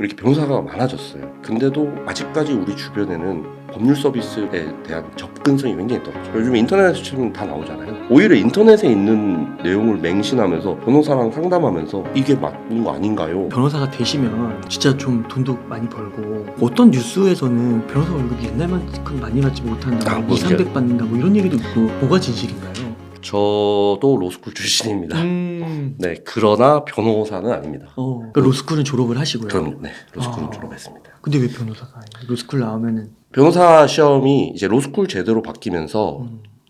이렇게 변호사가 많아졌어요. 근데도 아직까지 우리 주변에는 법률 서비스에 대한 접근성이 굉장히 떨어져요. 요즘 인터넷에 치면 다 나오잖아요. 오히려 인터넷에 있는 내용을 맹신하면서 변호사랑 상담하면서 이게 맞는 거 아닌가요? 변호사가 되시면 진짜 좀 돈도 많이 벌고, 어떤 뉴스에서는 변호사 월급이 옛날만큼 많이 받지 못한다, 뭐 이상백 받는다, 뭐 이런 얘기도 있고. 뭐가 진실인가요? 저도 로스쿨 출신입니다. 네, 그러나 변호사는 아닙니다. 그러니까 로스쿨은 졸업을 하시고요. 저는 네, 로스쿨은 아. 졸업했습니다. 근데 왜 변호사가 아니에요? 로스쿨 나오면은 변호사 시험이 이제 로스쿨 제도로 바뀌면서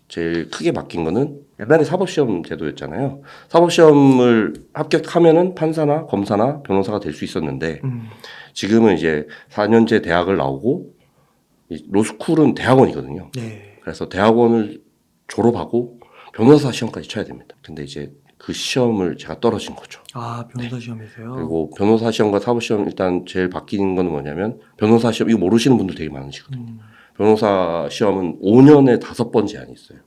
제일 크게 바뀐 거는 옛날에 사법시험 제도였잖아요. 사법시험을 합격하면은 판사나 검사나 변호사가 될 수 있었는데 지금은 이제 4년제 대학을 나오고 로스쿨은 대학원이거든요. 네. 그래서 대학원을 졸업하고 변호사 시험까지 쳐야 됩니다. 근데 이제 그 시험을 제가 떨어진 거죠. 아, 변호사 시험에서요? 그리고 변호사 시험과 사법시험 일단 제일 바뀐 거는 뭐냐면 변호사 시험 이거 모르시는 분들 되게 많으시거든요. 변호사 시험은 5년에 5번 제한이 있어요.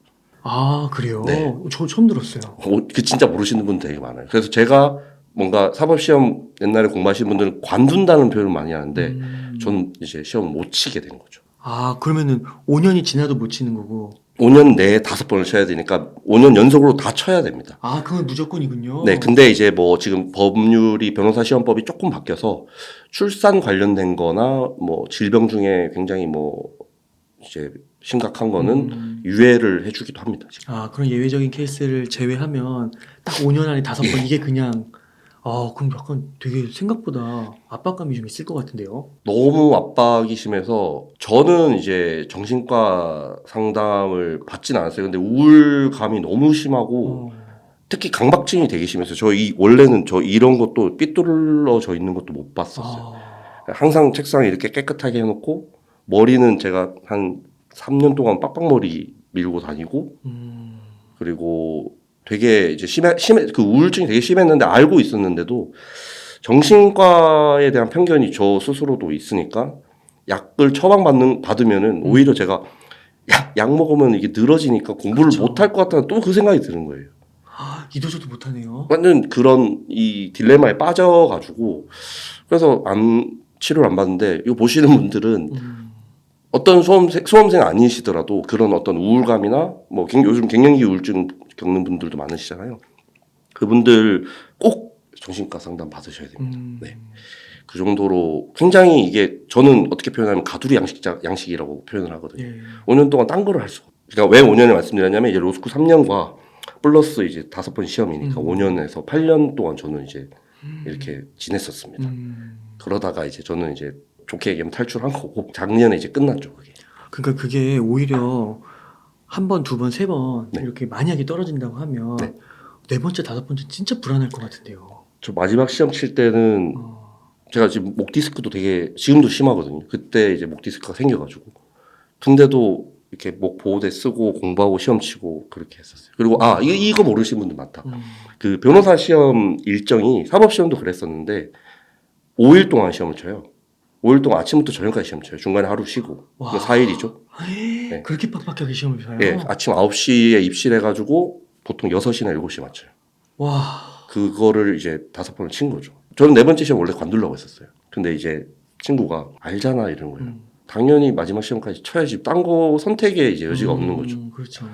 아, 그래요? 네. 저 처음 들었어요. 그 진짜 모르시는 분들 되게 많아요. 그래서 제가 뭔가 사법시험 옛날에 공부하신 분들은 관둔다는 표현을 많이 하는데 저는 이제 시험 못 치게 된 거죠. 아, 그러면은 5년이 지나도 못 치는 거고. 5년 내에 5번을 쳐야 되니까 5년 연속으로 다 쳐야 됩니다. 아, 그건 무조건이군요. 네, 근데 이제 뭐 지금 법률이 변호사 시험법이 조금 바뀌어서 출산 관련된 거나 뭐 질병 중에 굉장히 뭐 이제 심각한 거는 유예를 해주기도 합니다. 지금. 아, 그런 예외적인 케이스를 제외하면 딱 5년 안에 5번 이게 그냥, 그럼 약간 되게 생각보다 압박감이 좀 있을 것 같은데요. 너무 압박이 심해서 저는 이제 정신과 상담을 받진 않았어요. 근데 우울감이 너무 심하고 특히 강박증이 되게 심해서 원래는 저 이런 것도 삐뚤어져 있는 것도 못 봤었어요. 항상 책상에 이렇게 깨끗하게 해놓고 머리는 제가 한 3년 동안 빡빡머리 밀고 다니고 그리고 되게 이제 그 우울증이 되게 심했는데 알고 있었는데도 정신과에 대한 편견이 저 스스로도 있으니까 약을 받으면은 오히려 제가 약 먹으면 이게 늘어지니까 공부를 그렇죠. 못할 것 같다는 또 그 생각이 드는 거예요. 이도저도 못하네요. 완전 그런 이 딜레마에 빠져가지고 그래서 치료를 안 받는데 이거 보시는 분들은 어떤 수험생 아니시더라도 그런 어떤 우울감이나 뭐 요즘 갱년기 우울증 겪는 분들도 많으시잖아요. 그분들 꼭 정신과 상담 받으셔야 됩니다. 네. 그 정도로 굉장히 이게 저는 어떻게 표현하면 가두리 양식이라고 표현을 하거든요. 5년 동안 딴 거를 할 수가 없어요. 그러니까 왜 5년을 말씀드렸냐면 이제 로스쿨 3년과 플러스 이제 5번 시험이니까 5년에서 8년 동안 저는 이제 이렇게 지냈었습니다. 그러다가 이제 저는 이제 좋게 얘기하면 탈출한 거고 작년에 이제 끝났죠. 그게. 그러니까 그게 오히려 한 번, 두 번, 세 번 네. 이렇게 만약에 떨어진다고 하면 네. 네 번째, 다섯 번째 진짜 불안할 것 같은데요. 저 마지막 시험 칠 때는 제가 지금 목 디스크도 지금도 심하거든요. 그때 이제 목 디스크가 생겨가지고 근데도 이렇게 목 보호대 쓰고 공부하고 시험 치고 그렇게 했었어요. 그리고 이거 모르시는 분들 많다. 그 변호사 시험 일정이 사법 시험도 그랬었는데 5일 동안 시험을 쳐요. 5일 동안 아침부터 저녁까지 시험 쳐요. 중간에 하루 쉬고. 4일이죠. 네. 그렇게 빡빡하게 시험을 봐요? 예, 아침 9시에 입실해가지고 보통 6시나 7시에 맞춰요. 와. 그거를 이제 5번을 친 거죠. 저는 4번째 시험 원래 관두려고 했었어요. 근데 이제 친구가 알잖아 이런 거예요. 당연히 마지막 시험까지 쳐야지. 딴 거 선택에 이제 여지가 없는 거죠. 그렇죠.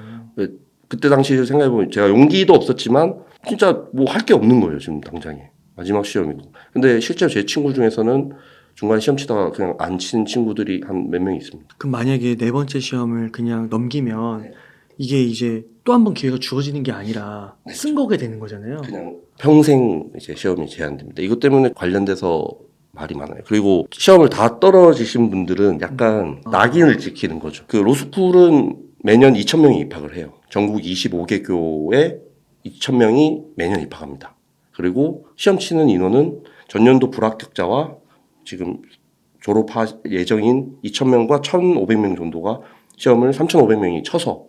그때 당시 생각해보면 제가 용기도 없었지만 진짜 뭐 할 게 없는 거예요. 지금 당장에. 마지막 시험이고. 근데 실제로 제 친구 중에서는 중간에 시험 치다가 그냥 안 치는 친구들이 한 몇 명 있습니다. 그럼 만약에 네 번째 시험을 그냥 넘기면 이게 이제 또 한 번 기회가 주어지는 게 아니라 쓴 거게 되는 거잖아요. 그냥 평생 이제 시험이 제한됩니다. 이것 때문에 관련돼서 말이 많아요. 그리고 시험을 다 떨어지신 분들은 약간 낙인을 찍히는 거죠. 그 로스쿨은 매년 2,000명이 입학을 해요. 전국 25개 교에 2,000명이 매년 입학합니다. 그리고 시험 치는 인원은 전년도 불합격자와 지금 졸업할 예정인 2,000명과 1,500명 정도가 시험을 3,500명이 쳐서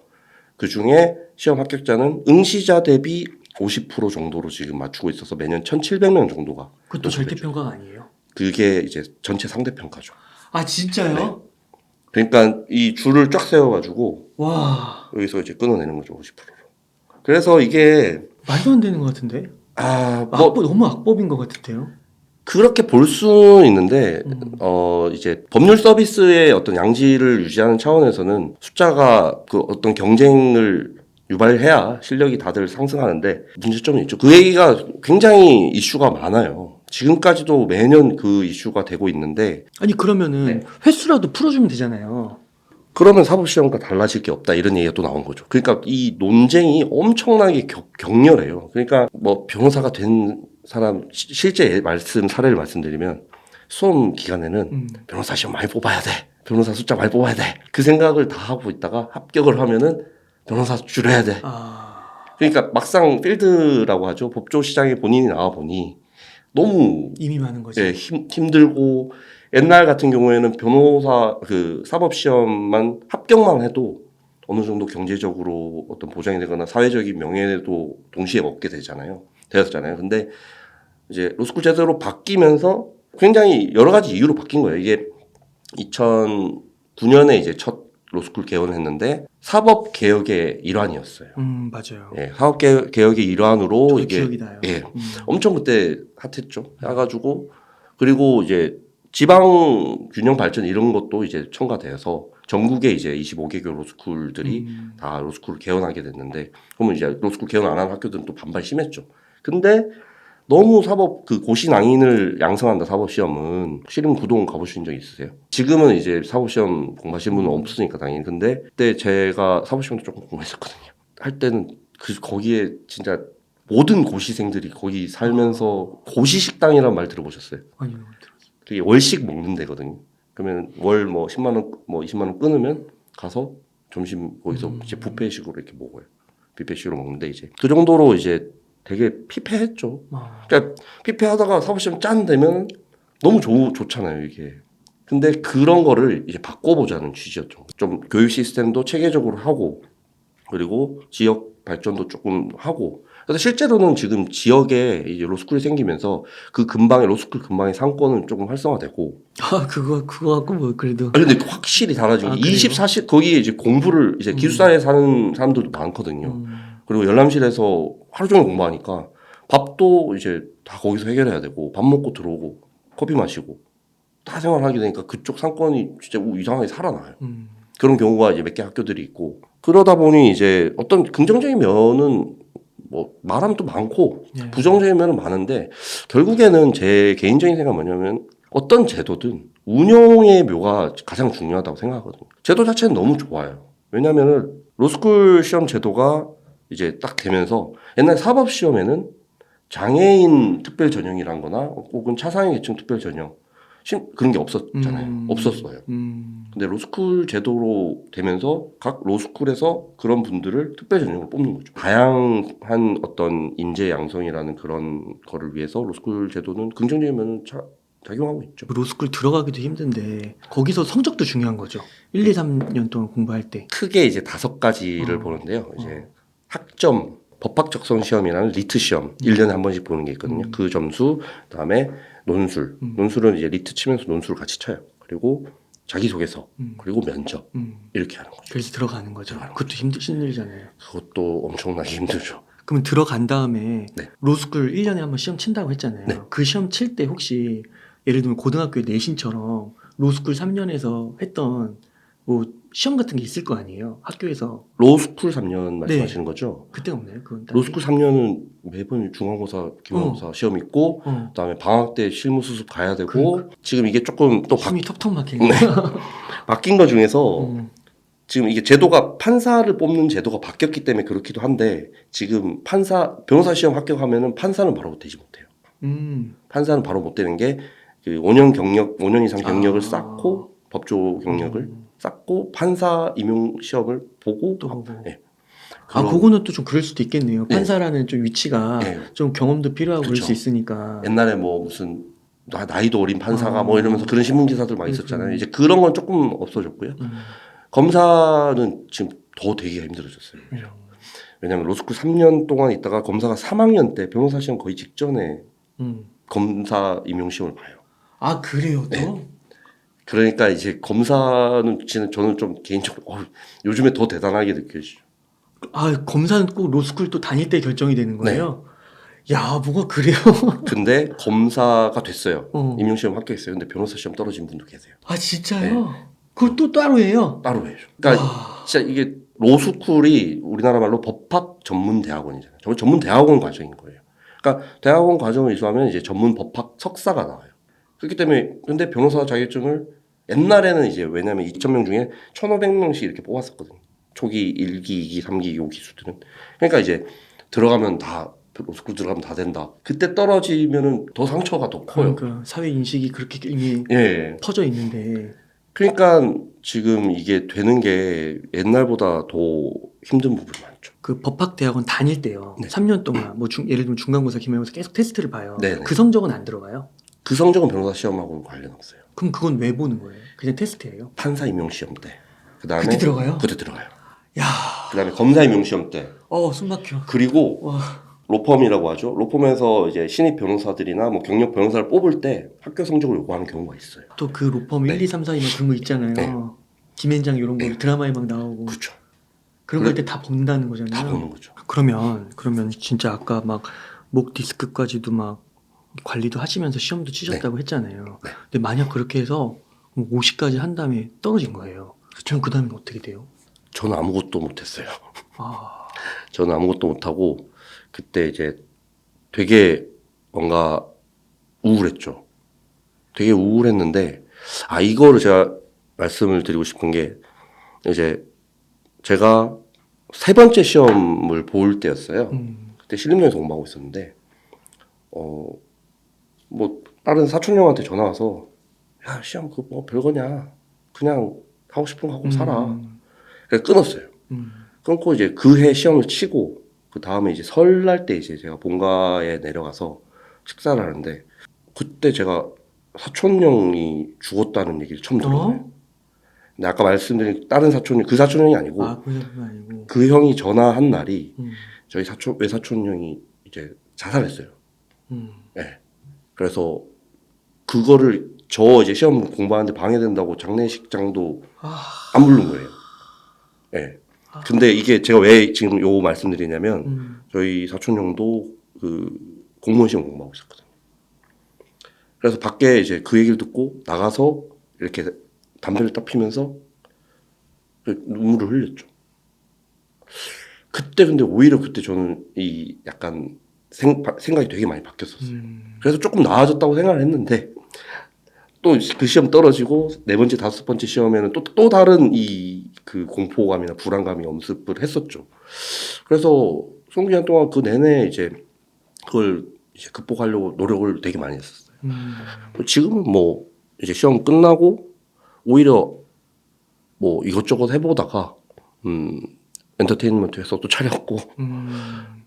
그 중에 시험 합격자는 응시자 대비 50% 정도로 지금 맞추고 있어서 매년 1,700명 정도가. 그것도 절대평가가 아니에요? 그게 이제 전체 상대평가죠. 아, 진짜요? 네. 그러니까 이 줄을 쫙 세워가지고 와. 여기서 이제 끊어내는 거죠, 50%로. 그래서 이게 말도 안 되는 것 같은데? 뭐 너무 악법인 것 같은데요? 그렇게 볼 수는 있는데 음. 이제 법률 서비스의 어떤 양질을 유지하는 차원에서는 숫자가 그 어떤 경쟁을 유발해야 실력이 다들 상승하는데 문제점이 있죠. 그 얘기가 굉장히 이슈가 많아요. 지금까지도 매년 그 이슈가 되고 있는데 아니 그러면은 네. 횟수라도 풀어주면 되잖아요. 그러면 사법시험과 달라질 게 없다 이런 얘기가 또 나온 거죠. 그러니까 이 논쟁이 엄청나게 격렬해요. 그러니까 뭐 변호사가 된 사람 실제 사례를 말씀드리면 수험 기간에는 변호사 시험 많이 뽑아야 돼. 변호사 숫자 많이 뽑아야 돼. 그 생각을 다 하고 있다가 합격을 하면은 변호사 줄여야 돼. 아, 그러니까 막상 필드라고 하죠. 법조 시장에 본인이 나와 보니 너무 이미 많은 거지. 예, 힘들고 옛날 같은 경우에는 변호사 그 사법 시험만 합격만 해도 어느 정도 경제적으로 어떤 보장이 되거나 사회적인 명예도 동시에 얻게 되었잖아요. 근데 이제 로스쿨 제도로 바뀌면서 굉장히 여러 가지 이유로 바뀐 거예요. 이게 2009년에 이제 첫 로스쿨 개원을 했는데 사법 개혁의 일환이었어요. 맞아요. 예, 사법 개혁의 일환으로 저도 이게 기억이 나요. 예, 엄청 그때 핫했죠. 해가지고 그리고 이제 지방 균형 발전 이런 것도 이제 첨가돼서 전국에 이제 25개교 로스쿨들이 다 로스쿨을 개원하게 됐는데 그러면 이제 로스쿨 개원 안 한 학교들은 또 반발 심했죠. 근데 너무 사법 그 고시낭인을 양성한다 사법시험은 씨름 구동 가보신 적 있으세요? 지금은 이제 사법시험 공부하신 분은 없으니까 당연히. 근데 그때 제가 사법시험도 조금 공부했었거든요. 할 때는 거기에 진짜 모든 고시생들이 거기 살면서 고시식당이라는 말 들어보셨어요? 아니요. 그게 월식 먹는 데거든요. 그러면 월 뭐 10만 원, 뭐 20만 원 끊으면 가서 점심 거기서 이제 뷔페식으로 이렇게 먹어요. 뷔페식으로 먹는데 이제 그 정도로 이제 되게 피폐했죠. 그러니까 피폐하다가 사법시험 짠 되면 너무 좋잖아요, 이게. 근데 그런 거를 이제 바꿔보자는 취지였죠. 좀 교육 시스템도 체계적으로 하고 그리고 지역 발전도 조금 하고. 그래서 실제로는 지금 지역에 이제 로스쿨이 생기면서 그 근방에 로스쿨 근방의 상권은 조금 활성화되고. 아 그거 갖고 뭐 그래도. 아니, 근데 확실히 달라지고 아, 그래요? 24시 거기에 이제 공부를 이제 기숙사에 사는 사람들도 많거든요. 그리고 열람실에서 하루 종일 공부하니까 밥도 이제 다 거기서 해결해야 되고 밥 먹고 들어오고 커피 마시고 다 생활하게 되니까 그쪽 상권이 진짜 이상하게 살아나요. 그런 경우가 이제 몇 개 학교들이 있고 그러다 보니 이제 어떤 긍정적인 면은 뭐 말하면 또 많고 네. 부정적인 면은 많은데 결국에는 제 개인적인 생각은 뭐냐면 어떤 제도든 운용의 묘가 가장 중요하다고 생각하거든요. 제도 자체는 너무 좋아요. 왜냐하면 로스쿨 시험 제도가 이제 딱 되면서 옛날 사법 시험에는 장애인 특별 전형이란 거나 혹은 차상위 계층 특별 전형 그런 게 없었잖아요. 없었어요. 근데 로스쿨 제도로 되면서 각 로스쿨에서 그런 분들을 특별 전형으로 뽑는 거죠. 다양한 어떤 인재 양성이라는 그런 거를 위해서 로스쿨 제도는 긍정적인 면은 작용하고 있죠. 로스쿨 들어가기도 힘든데 거기서 성적도 중요한 거죠. 1, 2, 3년 동안 공부할 때. 크게 이제 5가지를 보는데요. 이제 학점, 법학 적성 시험이라는 리트 시험 1년에 한 번씩 보는 게 있거든요. 그 점수, 그다음에 논술. 논술은 이제 리트 치면서 논술을 같이 쳐요. 그리고 자기소개서, 그리고 면접 이렇게 하는 거죠. 그래서 들어가는 거죠. 그것도 힘들잖아요. 그것도 엄청나게 힘들죠. 그러면 들어간 다음에 네. 로스쿨 1년에 한 번 시험 친다고 했잖아요. 네. 그 시험 칠 때 혹시 예를 들면 고등학교 내신처럼 로스쿨 3년에서 했던 뭐 시험 같은 게 있을 거 아니에요. 학교에서. 로스쿨 3년 말씀하시는 거죠? 그때 없나요? 그건 따로? 로스쿨 3년은 매번 중간고사, 기말고사 시험 있고 그다음에 방학 때 실무 수습 가야 되고 그러니까. 지금 이게 조금 또 숨이 턱턱 막히네. 바뀐 거 중에서 지금 이게 제도가 판사를 뽑는 제도가 바뀌었기 때문에 그렇기도 한데 지금 변호사 시험 합격하면은 판사는 바로 되지 못해요. 판사는 바로 못 되는 게 그 5년 이상 경력을 쌓고 법조 경력을 쌓고 판사 임용 시험을 보고 또 보고. 네. 그거는 또 좀 그럴 수도 있겠네요. 네. 판사라는 좀 위치가 좀 경험도 필요하고 그럴 그쵸. 수 있으니까. 옛날에 뭐 무슨 나이도 어린 판사가 뭐 이러면서 그런 신문 기사들 많이 있었잖아요. 이제 그런 건 조금 없어졌고요. 검사는 지금 더 되기가 힘들어졌어요. 왜냐하면 로스쿨 3년 동안 있다가 검사가 3학년 때 변호사 시험 거의 직전에 검사 임용 시험을 봐요. 아 그래요 또? 네. 그러니까 이제 검사는 저는 좀 개인적으로 요즘에 더 대단하게 느껴지죠. 아 검사는 꼭 로스쿨 또 다닐 때 결정이 되는 거예요? 야, 뭐가 그래요? 근데 검사가 됐어요. 어. 임용시험 합격했어요. 근데 변호사 시험 떨어진 분도 계세요. 아, 진짜요? 그걸 또 따로 해요? 따로 해요. 그러니까 와. 진짜 이게 로스쿨이 우리나라 말로 법학 전문 대학원이잖아요. 전문 대학원 과정인 거예요. 그러니까 대학원 과정을 이수하면 이제 전문 법학 석사가 나와요. 그렇기 때문에 근데 변호사 자격증을 옛날에는 이제 왜냐면 2,000명 중에 1,500명씩 이렇게 뽑았었거든요. 초기 1기, 2기, 3기 요 기수들은. 그러니까 이제 들어가면 다 로스쿨 들어가면 다 된다. 그때 떨어지면은 더 상처가 더 커요. 그러니까 사회 인식이 그렇게 이미 예. 퍼져 있는데. 그러니까 지금 이게 되는 게 옛날보다 더 힘든 부분이 많죠. 그 법학대학원 다닐 때요. 네. 3년 동안 뭐 예를 들면 중간고사, 기말고사 계속 테스트를 봐요. 네네. 그 성적은 안 들어가요? 그 성적은 변호사 시험하고는 관련 없어요. 그럼 그건 왜 보는 거예요? 그냥 테스트예요? 판사 임용 시험 때. 그다음에 그때 들어가요? 그때 들어가요. 야, 그다음에 검사 임용 시험 때. 숨 막혀. 그리고 와, 로펌이라고 하죠. 로펌에서 이제 신입 변호사들이나 뭐 경력 변호사를 뽑을 때 학교 성적을 요구하는 경우가 있어요. 또 그 로펌 네. 1, 2, 3, 4, 2막 그런 거 있잖아요. 네. 김앤장 이런 거 네. 드라마에 막 나오고 그렇죠. 그런 걸 때 다 본다는 거잖아요. 다 보는 거죠. 그러면 진짜 아까 막 목 디스크까지도 막 관리도 하시면서 시험도 치셨다고 했잖아요. 네. 근데 만약 그렇게 해서 50까지 한 다음에 떨어진 거예요. 그럼 그 다음에 어떻게 돼요? 저는 아무것도 못했어요. 아, 저는 아무것도 못하고 그때 이제 되게 뭔가 우울했죠. 되게 우울했는데 이거를 제가 말씀을 드리고 싶은 게 이제 제가 세 번째 시험을 볼 때였어요. 그때 신림동에서 공부하고 있었는데 뭐 다른 사촌 형한테 전화 와서 야 시험 그거 뭐 별거냐 그냥 하고 싶은 거 하고 살아. 그래서 끊었어요. 끊고 이제 그 해 시험을 치고 그 다음에 이제 설날 때 이제 제가 본가에 내려가서 식사를 하는데 그때 제가 사촌 형이 죽었다는 얘기를 처음 들은 거예요. 근데 아까 말씀드린 다른 사촌 형, 그 사촌 형이 아니고 그건 아니고. 그 형이 전화한 날이 음, 저희 외사촌 형이 이제 자살했어요. 네. 그래서 그거를 저 이제 시험 공부하는데 방해된다고 장례식장도 안 부른 거예요. 네. 근데 이게 제가 왜 지금 요 말씀드리냐면 저희 사촌 형도 그 공무원 시험 공부하고 있었거든요. 그래서 밖에 이제 그 얘기를 듣고 나가서 이렇게 담배를 딱 피면서 눈물을 흘렸죠. 그때 근데 오히려 그때 저는 이 약간 생각이 되게 많이 바뀌었었어요. 그래서 조금 나아졌다고 생각을 했는데 또 그 시험 떨어지고 네 번째, 다섯 번째 시험에는 또 다른 이 그 공포감이나 불안감이 엄습을 했었죠. 그래서 20기간 동안 그 내내 이제 그걸 이제 극복하려고 노력을 되게 많이 했었어요. 지금은 뭐 이제 시험 끝나고 오히려 뭐 이것저것 해보다가 엔터테인먼트 회사 또 차렸고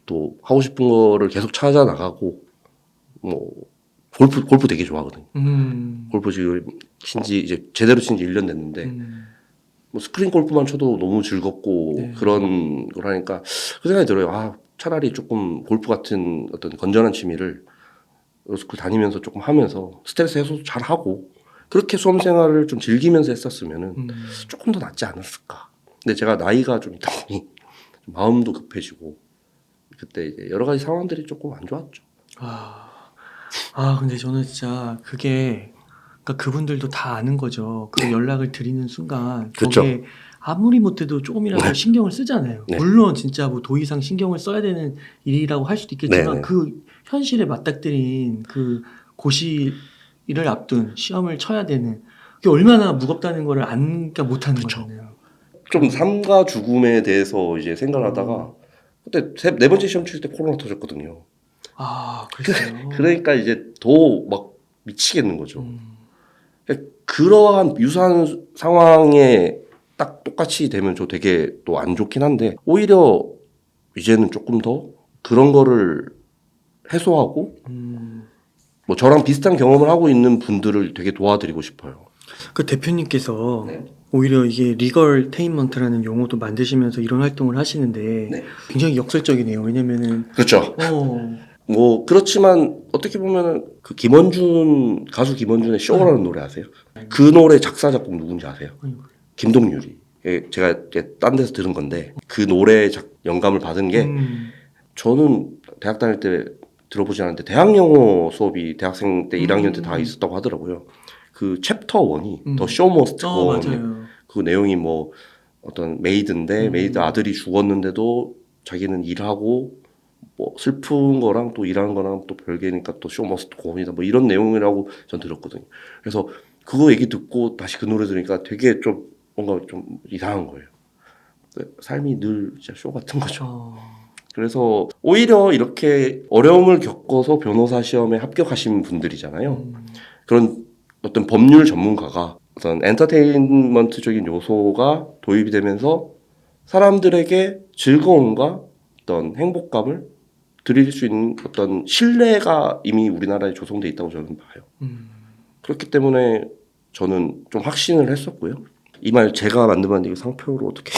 또 하고 싶은 거를 계속 찾아 나가고 뭐 골프 되게 좋아하거든요. 골프 지금 친지 이제 제대로 친지 1년 됐는데 뭐 스크린 골프만 쳐도 너무 즐겁고 네. 그런 걸 하니까 그 생각이 들어요. 차라리 조금 골프 같은 어떤 건전한 취미를 로스쿨 다니면서 조금 하면서 스트레스 해소도 잘 하고 그렇게 수험 생활을 좀 즐기면서 했었으면은 조금 더 낫지 않았을까. 근데 제가 나이가 좀 있다 보니 마음도 급해지고 그때 이제 여러 가지 상황들이 조금 안 좋았죠. 근데 저는 진짜 그게 그러니까 그분들도 다 아는 거죠. 그 연락을 드리는 순간 그쵸. 거기에 아무리 못해도 조금이라도 신경을 쓰잖아요. 네. 물론 진짜 뭐 도 이상 신경을 써야 되는 일이라고 할 수도 있겠지만 네. 그 현실에 맞닥뜨린 그 고시를 앞둔 시험을 쳐야 되는 그게 얼마나 무겁다는 거를 그러니까 못하는 거잖아요. 좀 삶과 죽음에 대해서 이제 생각을 하다가 그때 네 번째 시험 칠 때 코로나 터졌거든요. 그랬어요. 그러니까 이제 더 막 미치겠는 거죠. 그러한 유사한 상황에 딱 똑같이 되면 저 되게 또 안 좋긴 한데 오히려 이제는 조금 더 그런 거를 해소하고 뭐 저랑 비슷한 경험을 하고 있는 분들을 되게 도와드리고 싶어요. 그 대표님께서 네. 오히려 이게 리걸 테인먼트라는 용어도 만드시면서 이런 활동을 하시는데 네. 굉장히 역설적이네요. 왜냐면은 그렇죠. 뭐 그렇지만 어떻게 보면은 그 가수 김원준의 쇼라는 노래 아세요? 그 노래 작사 작곡 누군지 아세요? 김동률이. 제가 딴 데서 들은 건데 그 노래 영감을 받은 게 저는 대학 다닐 때 들어보지 않았는데 대학 영어 수업이 대학생 때 1학년 때 다 있었다고 하더라고요. 그 챕터 1이 더 쇼 머스트 고 맞아요. 그 내용이 뭐 어떤 메이드인데 메이드 아들이 죽었는데도 자기는 일하고 뭐 슬픈 거랑 또 일하는 거랑 또 별개니까 또 쇼 머스트 고온이다 뭐 이런 내용이라고 전 들었거든요. 그래서 그거 얘기 듣고 다시 그 노래 들으니까 되게 좀 뭔가 좀 이상한 거예요. 삶이 늘 진짜 쇼 같은 거죠. 그래서 오히려 이렇게 어려움을 겪어서 변호사 시험에 합격하신 분들이잖아요. 그런 어떤 법률 전문가가 어떤 엔터테인먼트적인 요소가 도입이 되면서 사람들에게 즐거움과 어떤 행복감을 드릴 수 있는 어떤 신뢰가 이미 우리나라에 조성돼 있다고 저는 봐요. 그렇기 때문에 저는 좀 확신을 했었고요. 이 말 제가 만든 건데 이거 상표로 어떻게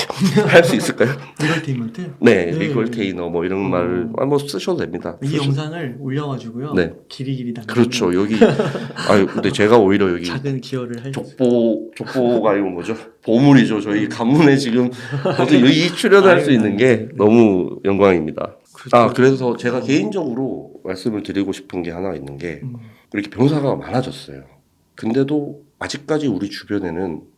할 수 있을까요? 리걸테인먼트? 네, 리걸테이너 뭐 이런 말 뭐 쓰셔도 됩니다. 이 영상을 올려가지고 네. 길이길이 담는 그렇죠. 여기 근데 제가 오히려 여기 작은 기여를 할 수 있어요. 족보가 아니고 뭐죠? 보물이죠. 저희 가문에 지금 저도 여기 출연할 수 있는 게 너무 영광입니다. 그렇죠. 그래서 제가 개인적으로 말씀을 드리고 싶은 게 하나 있는 게 이렇게 변호사가 많아졌어요. 근데도 아직까지 우리 주변에는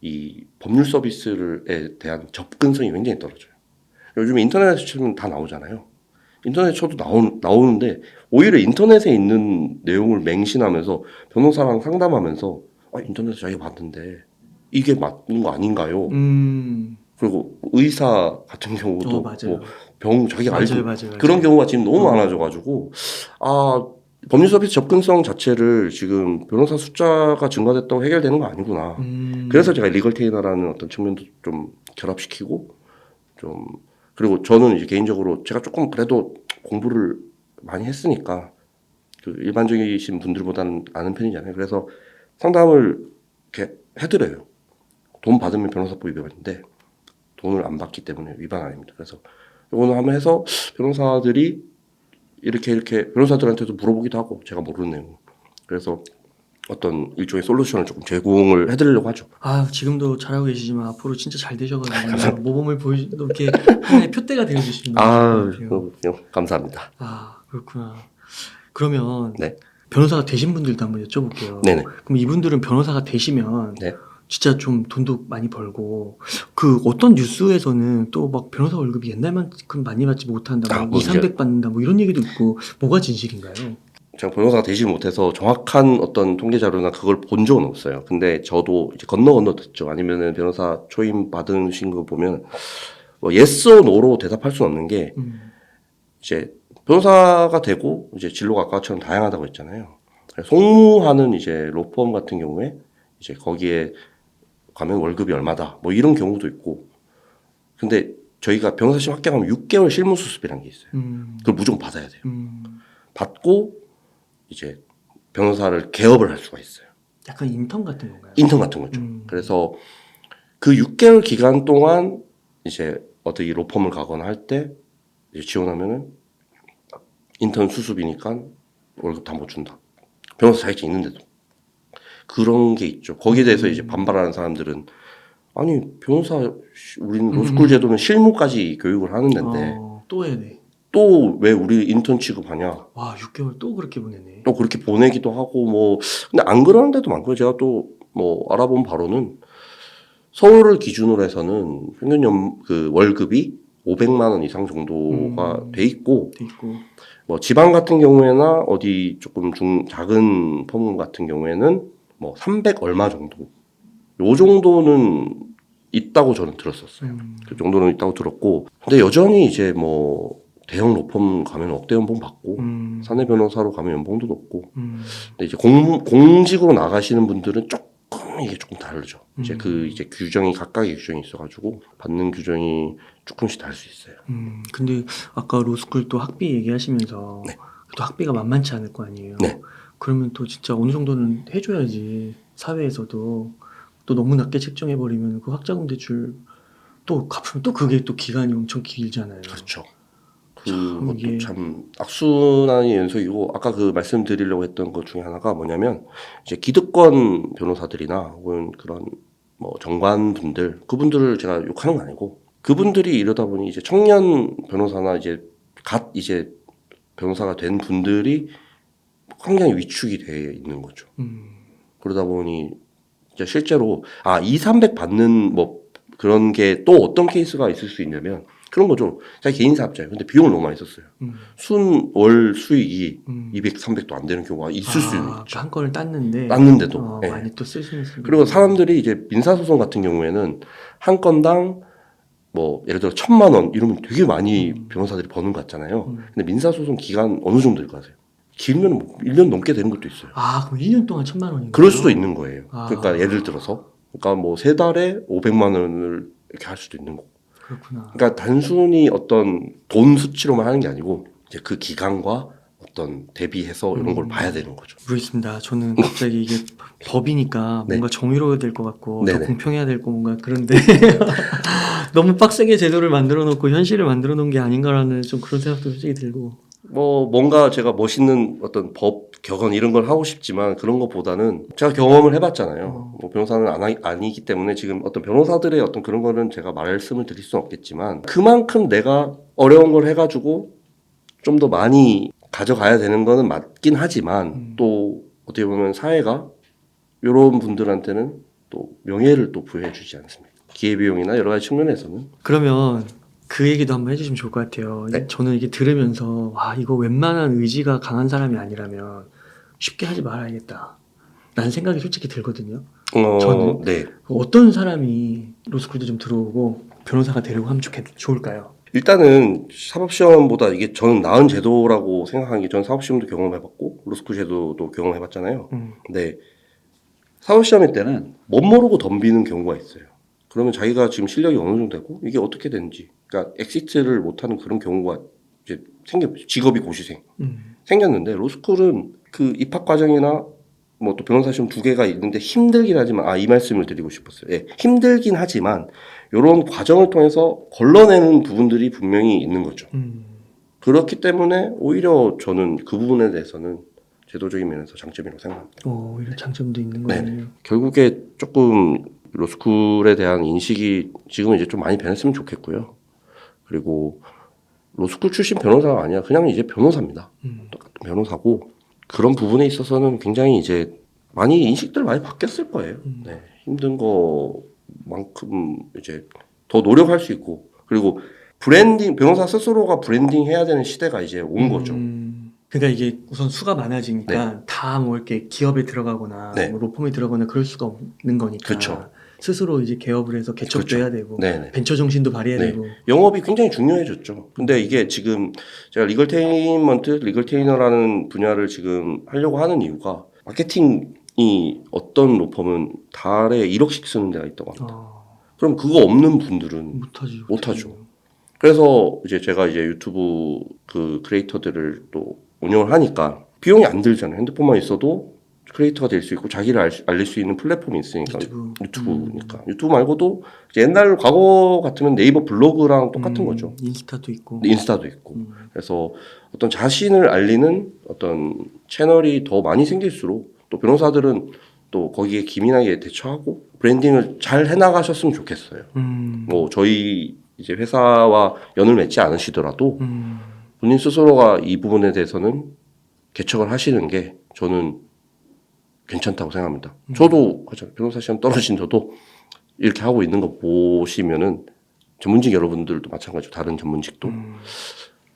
이 법률 서비스에 대한 접근성이 굉장히 떨어져요. 요즘 인터넷에 치면 다 나오잖아요. 인터넷 쳐도 나오는데 오히려 인터넷에 있는 내용을 맹신하면서 변호사랑 상담하면서 인터넷에서 자기가 봤는데 이게 맞는 거 아닌가요? 그리고 의사 같은 경우도 맞아요. 뭐 자기가 알고 맞아요. 그런 경우가 지금 너무 많아져가지고 법률 서비스 접근성 자체를 지금 변호사 숫자가 증가됐다고 해결되는 거 아니구나. 그래서 제가 리걸테이너라는 어떤 측면도 좀 결합시키고 좀 그리고 저는 이제 개인적으로 제가 조금 그래도 공부를 많이 했으니까 그 일반적이신 분들보다는 아는 편이잖아요. 그래서 상담을 이렇게 해드려요. 돈 받으면 변호사법 위반인데 돈을 안 받기 때문에 위반 아닙니다. 그래서 이거는 한번 해서 변호사들이 이렇게 변호사들한테도 물어보기도 하고 제가 모르는 내용. 그래서 어떤 일종의 솔루션을 조금 제공을 해드리려고 하죠. 지금도 잘하고 계시지만 앞으로 진짜 잘 되셔가지고 모범을 이렇게 하나의 표대가 되어주시면 너무 좋을 것 같아요. 감사합니다. 그렇구나. 그러면 네. 변호사가 되신 분들도 한번 여쭤볼게요. 네네. 그럼 이분들은 변호사가 되시면 네. 진짜 좀 돈도 많이 벌고 그 어떤 뉴스에서는 또 막 변호사 월급이 옛날만큼 많이 받지 못한다, 뭐 200, 300 받는다, 뭐 이런 얘기도 있고 뭐가 진실인가요? 제가 변호사가 되지 못해서 정확한 어떤 통계 자료나 그걸 본 적은 없어요. 근데 저도 이제 건너 듣죠. 아니면은 변호사 초임 받으신 거 보면 뭐 yes or no로 대답할 수는 없는 게 이제 변호사가 되고 이제 진로가 아까처럼 다양하다고 했잖아요. 송무하는 이제 로펌 같은 경우에 이제 거기에 가면 월급이 얼마다 뭐 이런 경우도 있고. 근데 저희가 변호사 시험 합격하면 6개월 실무 수습이라는 게 있어요. 그걸 무조건 받아야 돼요. 받고 이제 변호사를 개업을 할 수가 있어요. 약간 인턴 같은 건가요? 인턴 같은 거죠. 그래서 그 6개월 기간 동안 이제 어디 로펌을 가거나 할 때 지원하면은 인턴 수습이니까 월급 다 못 준다. 변호사 자격증 있는데도. 그런 게 있죠. 거기에 대해서 이제 반발하는 사람들은 아니 변호사 우리는 로스쿨 제도는 실무까지 교육을 하는 데인데 또 해야 돼. 또 왜 우리 인턴 취급하냐? 6개월 또 그렇게 보내네. 또 그렇게 보내기도 하고 뭐 근데 안 그러는 데도 많고요. 제가 또 뭐 알아본 바로는 서울을 기준으로 해서는 평균 그 월급이 500만 원 이상 정도가 돼 있고 뭐 지방 같은 경우에나 어디 조금 작은 펌 같은 경우에는 뭐 300 얼마 정도 요 정도는 있다고 저는 들었었어요. 그 정도는 있다고 들었고 근데 여전히 이제 뭐 대형 로펌 가면 억대 연봉 받고 사내 변호사로 가면 연봉도 높고 근데 이제 공직으로 나가시는 분들은 조금 이게 조금 다르죠. 이제 이제 규정이 각각의 규정이 있어가지고 받는 규정이 조금씩 다를 수 있어요. 근데 아까 로스쿨 또 학비 얘기하시면서 네. 또 학비가 만만치 않을 거 아니에요. 네. 그러면 또 진짜 어느 정도는 해줘야지 사회에서도 또 너무 낮게 책정해버리면 그 학자금 대출 또 갚으면 또 그게 또 기간이 엄청 길잖아요. 그렇죠. 그것도 참 악순환의 연속이고 아까 그 말씀드리려고 했던 것 중에 하나가 뭐냐면 이제 기득권 변호사들이나 혹은 그런 뭐 정관분들 그분들을 제가 욕하는 건 아니고 그분들이 이러다 보니 이제 청년 변호사나 이제 변호사가 된 분들이 굉장히 위축이 돼 있는 거죠. 그러다 보니 이제 실제로 2, 300 받는 뭐 그런 게 또 어떤 케이스가 있을 수 있냐면 그런 거죠. 자기 개인 사업자예요. 근데 비용을 너무 많이 썼어요. 순월 수익이 200, 300도 안 되는 경우가 있을 수는 있죠. 한 건을 땄는데도 예. 많이 또 쓰시는 분들. 그리고 사람들이 이제 민사소송 같은 경우에는 한 건당 뭐 예를 들어 1,000만 원 이러면 되게 많이 변호사들이 버는 것 같잖아요. 근데 민사소송 기간 어느 정도일 것 같아요? 길면 뭐 1년 넘게 되는 것도 있어요. 그럼 1년 동안 1,000만 원인가요? 그럴 수도 있는 거예요. 그러니까 예를 들어서 그러니까 뭐 3달에 500만 원을 이렇게 할 수도 있는 거고. 그렇구나. 그러니까 단순히 어떤 돈 수치로만 하는 게 아니고 이제 그 기간과 어떤 대비해서 이런 걸 봐야 되는 거죠. 모르겠습니다. 저는 갑자기 이게 법이니까 네. 뭔가 정의로워야 될 것 같고 더 네네. 공평해야 될 거 뭔가 그런데 너무 빡세게 제도를 만들어 놓고 현실을 만들어 놓은 게 아닌가라는 좀 그런 생각도 솔직히 들고. 뭐 뭔가 제가 멋있는 어떤 법 격언 이런 걸 하고 싶지만 그런 것보다는 제가 경험을 해봤잖아요. 뭐 변호사는 아니기 때문에 지금 어떤 변호사들의 어떤 그런 거는 제가 말씀을 드릴 수는 없겠지만 그만큼 내가 어려운 걸 해가지고 좀 더 많이 가져가야 되는 거는 맞긴 하지만 또 어떻게 보면 사회가 이런 분들한테는 또 명예를 또 부여해주지 않습니까? 기회비용이나 여러 가지 측면에서는. 그러면 그 얘기도 한번 해주시면 좋을 것 같아요. 네. 저는 이게 들으면서 이거 웬만한 의지가 강한 사람이 아니라면 쉽게 하지 말아야겠다 라는 생각이 솔직히 들거든요. 저는 네. 어떤 사람이 로스쿨도 좀 들어오고 변호사가 되려고 하면 좋을까요? 일단은 사법시험보다 이게 저는 나은 제도라고 생각하는 게 저는 사법시험도 경험해봤고 로스쿨 제도도 경험해봤잖아요. 근데 사법시험일 때는 못 모르고 덤비는 경우가 있어요. 그러면 자기가 지금 실력이 어느 정도 되고 이게 어떻게 되는지 그러니까 엑시트를 못하는 그런 경우가 이제 직업이 고시생 생겼는데 로스쿨은 그 입학 과정이나 뭐 또 변호사 시험 2개가 있는데 힘들긴 하지만 이 말씀을 드리고 싶었어요. 예, 힘들긴 하지만 이런 과정을 통해서 걸러내는 부분들이 분명히 있는 거죠. 그렇기 때문에 오히려 저는 그 부분에 대해서는 제도적인 면에서 장점이라고 생각합니다. 이런 장점도 있는 거네요. 결국에 조금 로스쿨에 대한 인식이 지금은 이제 좀 많이 변했으면 좋겠고요. 그리고 로스쿨 출신 변호사가 아니라 그냥 이제 변호사입니다. 똑같은 변호사고 그런 부분에 있어서는 굉장히 이제 많이 인식들 많이 바뀌었을 거예요. 네, 힘든 거만큼 이제 더 노력할 수 있고 그리고 브랜딩 변호사 스스로가 브랜딩 해야 되는 시대가 이제 온 거죠. 그러니까 이게 우선 수가 많아지니까 네. 다 뭐 이렇게 기업에 들어가거나 네. 뭐 로펌에 들어가거나 그럴 수가 없는 거니까 그쵸. 스스로 이제 개업을 해서 개척도 그쵸. 해야 되고 네네. 벤처 정신도 발휘해야 네. 되고 영업이 굉장히 중요해졌죠. 근데 이게 지금 제가 리걸테인먼트, 리걸테이너라는 분야를 지금 하려고 하는 이유가 마케팅이 어떤 로펌은 달에 1억씩 쓰는 데가 있다고 합니다. 그럼 그거 없는 분들은 못하죠. 그래서 이제 제가 이제 유튜브 그 크리에이터들을 또 운영을 하니까 비용이 안 들잖아요. 핸드폰만 있어도 크리에이터가 될 수 있고 자기를 알릴 수 있는 플랫폼이 있으니까 유튜브니까 유튜브 말고도 이제 옛날 과거 같으면 네이버 블로그랑 똑같은 거죠. 인스타도 있고 그래서 어떤 자신을 알리는 어떤 채널이 더 많이 생길수록 또 변호사들은 또 거기에 기민하게 대처하고 브랜딩을 잘 해나가셨으면 좋겠어요. 뭐 저희 이제 회사와 연을 맺지 않으시더라도 본인 스스로가 이 부분에 대해서는 개척을 하시는 게 저는 괜찮다고 생각합니다. 저도 변호사 시험 떨어진 저도 이렇게 하고 있는 거 보시면은 전문직 여러분들도 마찬가지로 다른 전문직도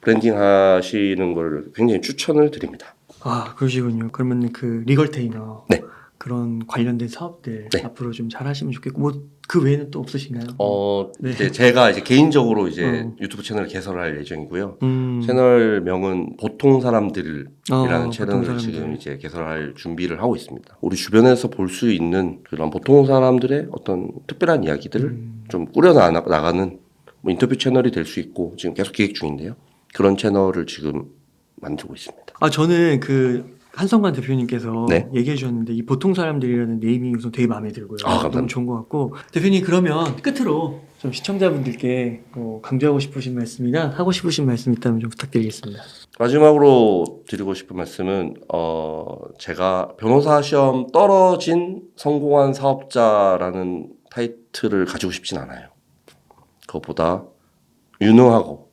브랜딩 하시는 걸 굉장히 추천을 드립니다. 그러시군요. 그러면 그 리걸테이너 네. 그런 관련된 사업들 네. 앞으로 좀 잘하시면 좋겠고 뭐 그 외에는 또 없으신가요? 네. 이제 제가 이제 개인적으로 이제 유튜브 채널을 개설할 예정이고요. 채널명은 보통 사람들이라는 채널을 보통 지금 이제 개설할 준비를 하고 있습니다. 우리 주변에서 볼 수 있는 그런 보통 사람들의 어떤 특별한 이야기들을 좀 꾸려 나가는 뭐 인터뷰 채널이 될 수 있고 지금 계속 기획 중인데요. 그런 채널을 지금 만들고 있습니다. 저는 그 한성관 대표님께서 네. 얘기해 주셨는데 이 보통 사람들이라는 네이밍이 우선 되게 마음에 들고요. 감사합니다. 너무 좋은 것 같고 대표님 그러면 끝으로 좀 시청자분들께 강조하고 싶으신 말씀이나 하고 싶으신 말씀 있다면 좀 부탁드리겠습니다. 마지막으로 드리고 싶은 말씀은 제가 변호사 시험 떨어진 성공한 사업자라는 타이틀을 가지고 싶진 않아요. 그것보다 유능하고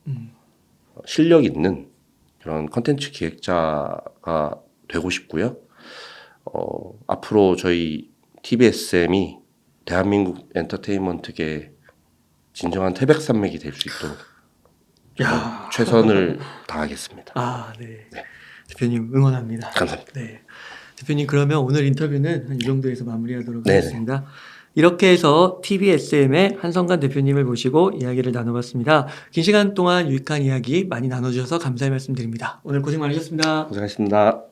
실력 있는 이런 컨텐츠 기획자가 되고 싶고요. 앞으로 저희 TVSM이 대한민국 엔터테인먼트계 진정한 태백산맥이 될 수 있도록 야. 최선을 다하겠습니다. 아, 네. 네. 대표님 응원합니다. 감사합니다. 네. 대표님 그러면 오늘 인터뷰는 한 이 정도에서 마무리하도록 네네. 하겠습니다. 이렇게 해서 TVSM의 한성관 대표님을 모시고 이야기를 나눠봤습니다. 긴 시간 동안 유익한 이야기 많이 나눠주셔서 감사의 말씀드립니다. 오늘 고생 많으셨습니다. 고생하셨습니다.